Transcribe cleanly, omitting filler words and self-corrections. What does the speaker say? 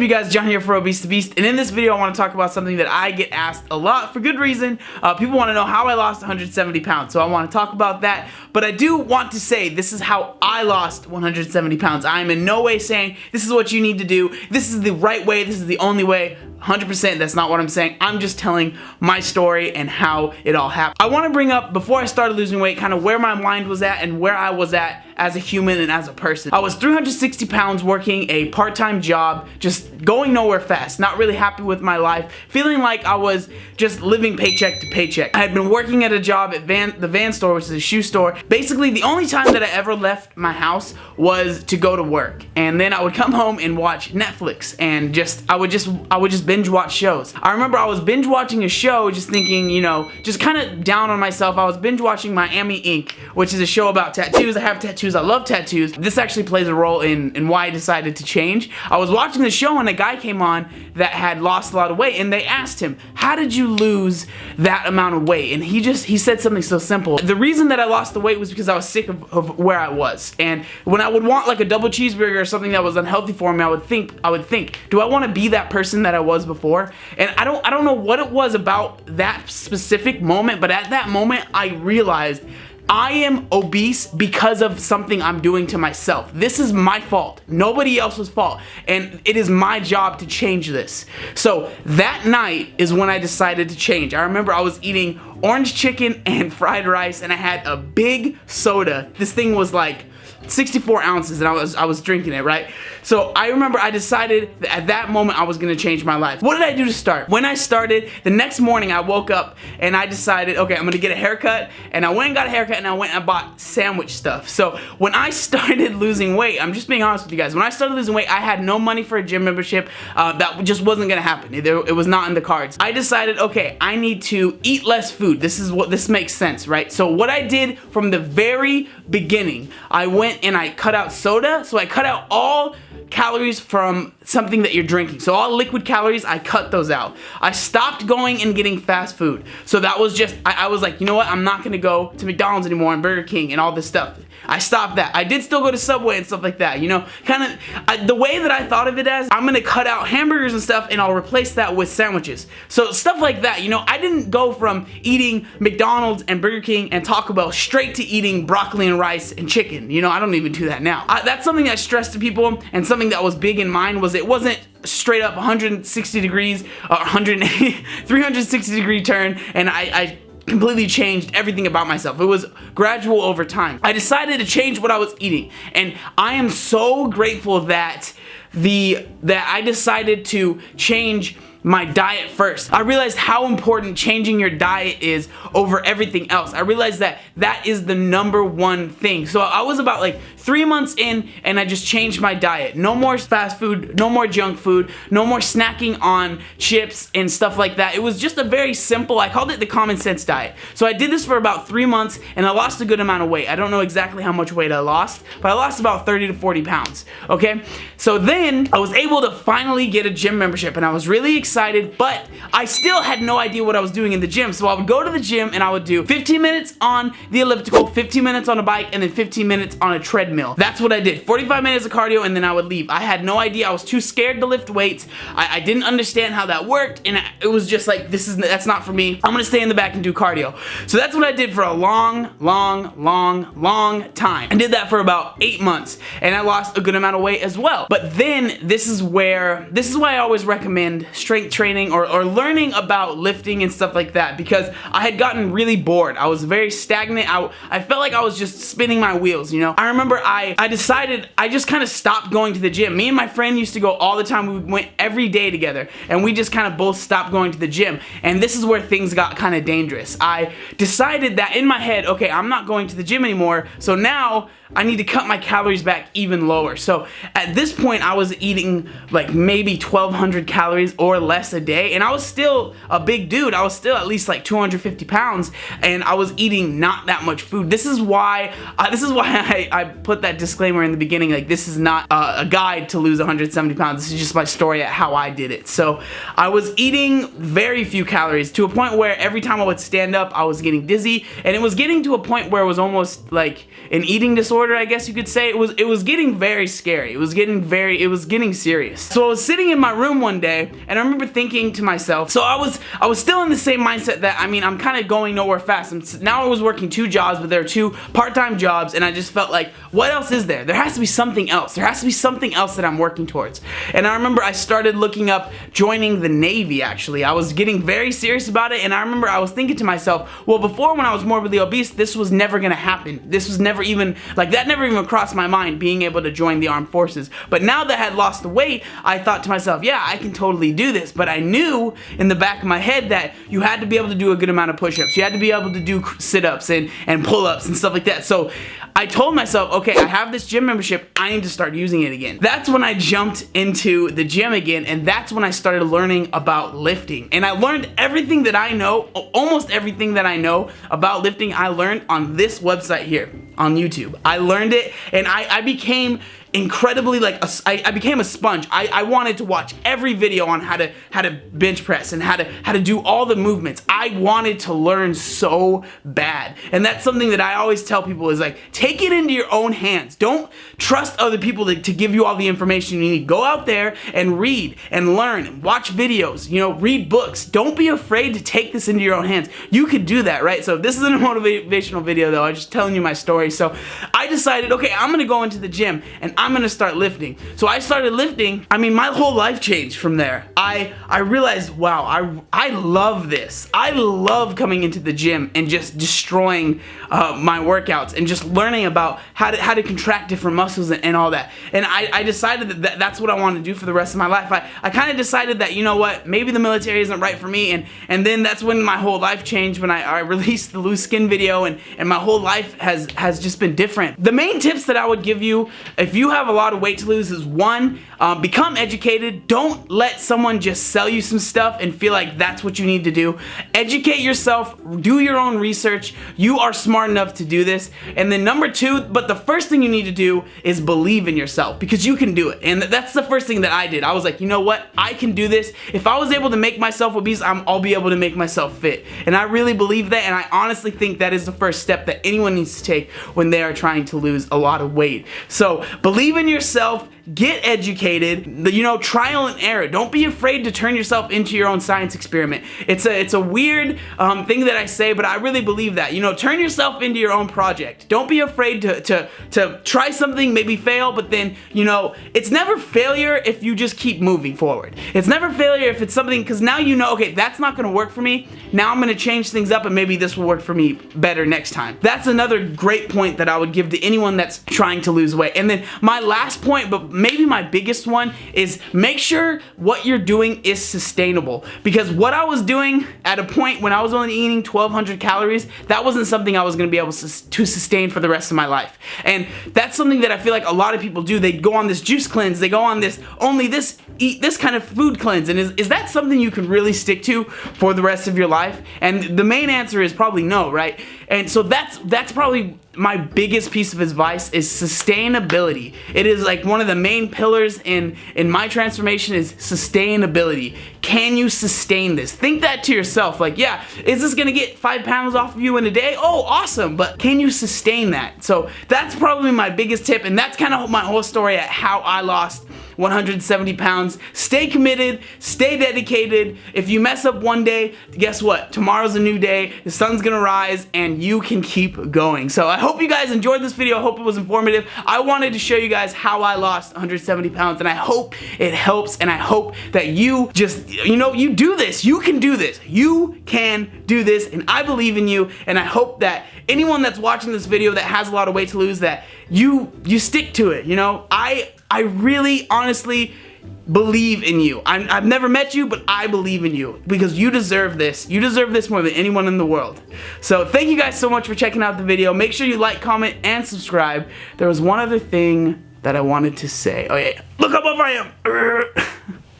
you guys, John here for Obese the Beast, and in this video I want to talk about something that I get asked a lot for good reason. People want to know how I lost 170 pounds, so I want to talk about that. But I do want to say this is how I lost 170 pounds. I am in no way saying this is what you need to do, this is the right way, this is the only way. 100% that's not what I'm saying. I'm just telling my story and how it all happened. I want to bring up, before I started losing weight, kind of where my mind was at and where I was at as a human and as a person. I was 360 pounds working a part-time job, just going nowhere fast, not really happy with my life, feeling like I was just living paycheck to paycheck. I had been working at a job at the Van store, which is a shoe store. Basically, the only time that I ever left my house was to go to work. And then I would come home and watch Netflix and I would just binge watch shows. I remember I was binge watching a show just thinking, you know, just kind of down on myself. I was binge watching Miami Ink, which is a show about tattoos. I have tattoos. I love tattoos. This actually plays a role in why I decided to change. I was watching the show and a guy came on that had lost a lot of weight, and they asked him, how did you lose that amount of weight? And he said something so simple. The reason that I lost the weight was because I was sick of where I was. And when I would want like a double cheeseburger or something that was unhealthy for me, I would think, do I want to be that person that I was before? And I don't know what it was about that specific moment, but at that moment I realized I am obese because of something I'm doing to myself. This is my fault, nobody else's fault, and it is my job to change this. So that night is when I decided to change. I remember I was eating orange chicken and fried rice, and I had a big soda. This thing was like 64 ounces, and I was drinking it, right? So I remember I decided that at that moment I was gonna change my life. What did I do to start? When I started, the next morning I woke up and I decided, okay, I'm gonna get a haircut, and I went and got a haircut, and I went and bought sandwich stuff. So when I started losing weight, I'm just being honest with you guys, when I started losing weight, I had no money for a gym membership. That just wasn't gonna happen. It was not in the cards. I decided, okay, I need to eat less food. This makes sense, right? So what I did from the very beginning, I went and I cut out soda. So I cut out all calories from something that you're drinking. So all liquid calories, I cut those out. I stopped going and getting fast food. So that was just, I was like, you know what? I'm not gonna go to McDonald's anymore and Burger King and all this stuff. I stopped that. I did still go to Subway and stuff like that, you know, kind of the way that I thought of it as, I'm gonna cut out hamburgers and stuff and I'll replace that with sandwiches. So stuff like that, you know, I didn't go from eating McDonald's and Burger King and Taco Bell straight to eating broccoli and rice and chicken. You know, I don't even do that now. That's something that stressed to people, and something that was big in mine was it wasn't straight up 160 degrees, 360 degree turn, and I completely changed everything about myself. It was gradual over time. I decided to change what I was eating, and I am so grateful that I decided to change my diet first. I realized how important changing your diet is over everything else. I realized that that is the #1 thing. So I was about like 3 months in, and I just changed my diet. No more fast food, no more junk food, no more snacking on chips and stuff like that. It was just a very simple, I called it the common sense diet. So I did this for about 3 months, and I lost a good amount of weight. I don't know exactly how much weight I lost, but I lost about 30 to 40 pounds, okay? So then I was able to finally get a gym membership, and I was really excited, but I still had no idea what I was doing in the gym. So I would go to the gym and I would do 15 minutes on the elliptical, 15 minutes on a bike, and then 15 minutes on a treadmill. That's what I did. 45 minutes of cardio, and then I would leave. I had no idea. I was too scared to lift weights. I didn't understand how that worked, and it was just like, that's not for me. I'm gonna stay in the back and do cardio. So that's what I did for a long time. I did that for about 8 months, and I lost a good amount of weight as well. But then this is why I always recommend strength training or learning about lifting and stuff like that, because I had gotten really bored. I was very stagnant. I felt like I was just spinning my wheels, you know. I remember I decided I just kind of stopped going to the gym. Me and my friend used to go all the time. We went every day together, and we just kind of both stopped going to the gym. And this is where things got kind of dangerous. I decided that in my head, okay, I'm not going to the gym anymore, so now I need to cut my calories back even lower. So at this point I was eating like maybe 1,200 calories or less a day, and I was still a big dude. I was still at least like 250 pounds, and I was eating not that much food. This is why I put that disclaimer in the beginning, like this is not a guide to lose 170 pounds. This is just my story at how I did it. So I was eating very few calories, to a point where every time I would stand up I was getting dizzy, and it was getting to a point where it was almost like an eating disorder disorder, I guess you could say. It was getting very scary. It was getting serious. So I was sitting in my room one day, and I remember thinking to myself, so I was still in the same mindset that, I mean, I'm kind of going nowhere fast. Now I was working 2 jobs, but there are 2 part-time jobs, and I just felt like, what else is there? There has to be something else. There has to be something else that I'm working towards. And I remember I started looking up joining the Navy, actually. I was getting very serious about it, and I remember I was thinking to myself, well, before when I was morbidly obese, this was never gonna happen. This was never even, like, that never even crossed my mind, being able to join the armed forces. But now that I had lost the weight, I thought to myself, yeah, I can totally do this. But I knew in the back of my head that you had to be able to do a good amount of push-ups. You had to be able to do sit-ups and pull-ups and stuff like that. So I told myself, okay, I have this gym membership, I need to start using it again. That's when I jumped into the gym again, and that's when I started learning about lifting. And I learned everything that I know, almost everything that I know about lifting, I learned on this website here on YouTube. I learned it, and I became incredibly, like, I became a sponge. I wanted to watch every video on how to bench press and how to do all the movements. I wanted to learn so bad. And that's something that I always tell people is, like, take it into your own hands. Don't trust other people to give you all the information you need. Go out there and read and learn and watch videos, you know, read books. Don't be afraid to take this into your own hands. You could do that, right? So this isn't a motivational video though. I'm just telling you my story. So I decided, okay, I'm gonna go into the gym and I'm gonna start lifting. So I started lifting. I mean, my whole life changed from there. I realized, wow, I love this. I love coming into the gym and just destroying my workouts and just learning about how to contract different muscles and all that. And I decided that that's what I wanted to do for the rest of my life. I kind of decided that, you know what, maybe the military isn't right for me, and then that's when my whole life changed, when I released the loose skin video, and my whole life has just been different. The main tips that I would give you if you have a lot of weight to lose is, 1, become educated. Don't let someone just sell you some stuff and feel like that's what you need to do. Educate yourself, do your own research. You are smart enough to do this. And then number 2, but the first thing you need to do is believe in yourself, because you can do it. And that's the first thing that I did. I was like, you know what, I can do this. If I was able to make myself obese, I'll be able to make myself fit. And I really believe that, and I honestly think that is the first step that anyone needs to take when they are trying to lose a lot of weight. So believe in yourself, get educated, you know, trial and error. Don't be afraid to turn yourself into your own science experiment. It's a weird thing that I say, but I really believe that. You know, turn yourself into your own project. Don't be afraid to try something, maybe fail, but then, you know, it's never failure if you just keep moving forward. It's never failure if it's something, because now you know, okay, that's not going to work for me. Now I'm going to change things up and maybe this will work for me better next time. That's another great point that I would give to anyone that's trying to lose weight. And then my last point, but maybe my biggest one, is make sure what you're doing is sustainable. Because what I was doing at a point when I was only eating 1,200 calories, that wasn't something I was going to be able to sustain for the rest of my life. And that's something that I feel like a lot of people do. They go on this juice cleanse, they go on this, eat this kind of food cleanse. And is that something you can really stick to for the rest of your life? And the main answer is probably no, right? And so that's probably my biggest piece of advice, is sustainability. It is like one of the main pillars in my transformation, is sustainability. Can you sustain this? Think that to yourself, like, yeah, is this gonna get 5 pounds off of you in a day? Oh, awesome, but can you sustain that? So that's probably my biggest tip, and that's kind of my whole story at how I lost 170 pounds. Stay committed, stay dedicated. If you mess up one day, guess what? Tomorrow's a new day, the sun's gonna rise, and you can keep going. So I hope you guys enjoyed this video. I hope it was informative. I wanted to show you guys how I lost 170 pounds, and I hope it helps, and I hope that you just, you know, you do this. You can do this. You can do this, and I believe in you, and I hope that anyone that's watching this video that has a lot of weight to lose, that you stick to it, you know? I really, honestly believe in you. I've never met you, but I believe in you, because you deserve this. You deserve this more than anyone in the world. So thank you guys so much for checking out the video. Make sure you like, comment, and subscribe. There was one other thing that I wanted to say. Oh yeah, look how buff I am.